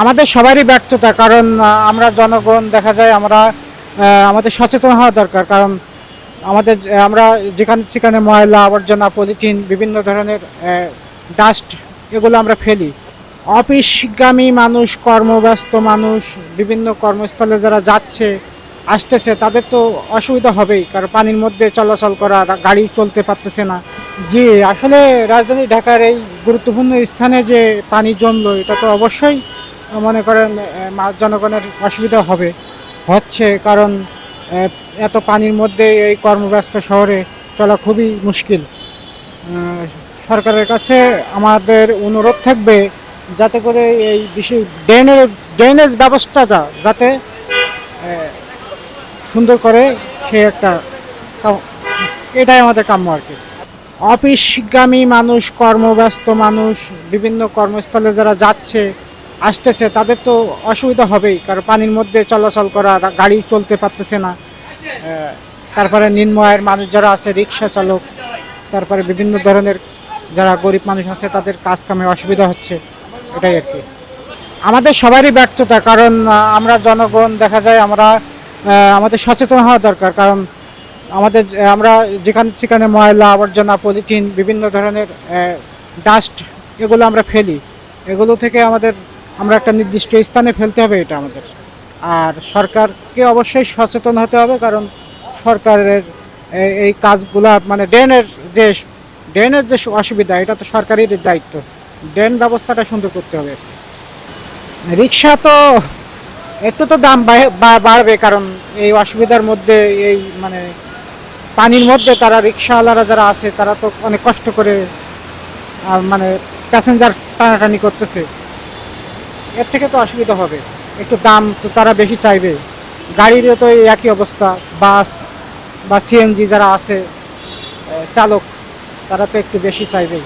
আমাদের সবারই ব্যর্থতা, কারণ আমরা জনগণ দেখা যায় আমরা আমাদের সচেতন হওয়া দরকার। কারণ আমরা যেখানে সেখানে ময়লা আবর্জনা পলিথিন বিভিন্ন ধরনের ডাস্ট এগুলো আমরা ফেলি। অফিসগামী মানুষ, কর্মব্যস্ত মানুষ, বিভিন্ন কর্মস্থলে যারা যাচ্ছে আসতেছে তাদের তো অসুবিধা হবেই, কারণ পানির মধ্যে চলাচল করা, গাড়ি চলতে পারতেছে না। জি, আসলে রাজধানী ঢাকার এই গুরুত্বপূর্ণ স্থানে যে পানি জমলো, এটা তো অবশ্যই মনে করেন জনগণের অসুবিধা হচ্ছে, কারণ এত পানির মধ্যে এই কর্মব্যস্ত শহরে চলা খুবই মুশকিল। সরকারের কাছে আমাদের অনুরোধ থাকবে যাতে করে এই বিষয় ড্রেনেজ ব্যবস্থাটা যাতে সুন্দর করে সে একটা এটাই আমাদের কাম্য আর কি। অফিসগামী মানুষ, কর্মব্যস্ত মানুষ, বিভিন্ন কর্মস্থলে যারা যাচ্ছে আসতেছে তাদের তো অসুবিধা হবেই, কারণ পানির মধ্যে চলাচল করা, গাড়ি চলতে পারতেছে না। তারপরে নিম্ন আয়ের মানুষ যারা আছে, রিক্সা চালক, তারপরে বিভিন্ন ধরনের যারা গরিব মানুষ আছে তাদের কাজ কামে অসুবিধা হচ্ছে, এটাই আর কি। আমাদের সবারই ব্যর্থতা, কারণ আমরা জনগণ দেখা যায় আমরা আমাদের সচেতন হওয়া দরকার। কারণ আমরা যেখানে সেখানে ময়লা আবর্জনা পলিথিন বিভিন্ন ধরনের ডাস্ট এগুলো আমরা ফেলি। এগুলো থেকে আমরা একটা নির্দিষ্ট স্থানে ফেলতে হবে, এটা আমাদের। আর সরকারকে অবশ্যই সচেতন হতে হবে, কারণ সরকারের এই কাজগুলা মানে ড্রেনের যে অসুবিধা, এটা তো সরকারের দায়িত্ব। ড্রেন ব্যবস্থাটা সুন্দর করতে হবে। রিক্সা তো একটু তো দাম বাড়বে, কারণ এই অসুবিধার মধ্যে এই মানে পানির মধ্যে তারা রিক্সাওয়ালারা যারা আছে তারা তো অনেক কষ্ট করে মানে প্যাসেঞ্জার টানাটানি করতেছে, এর থেকে তো অসুবিধা হবে। একটু দাম তো তারা বেশি চাইবে। গাড়িরও তো এই একই অবস্থা, বাস বা সিএনজি যারা আছে চালক, তারা তো একটু বেশি চাইবেই।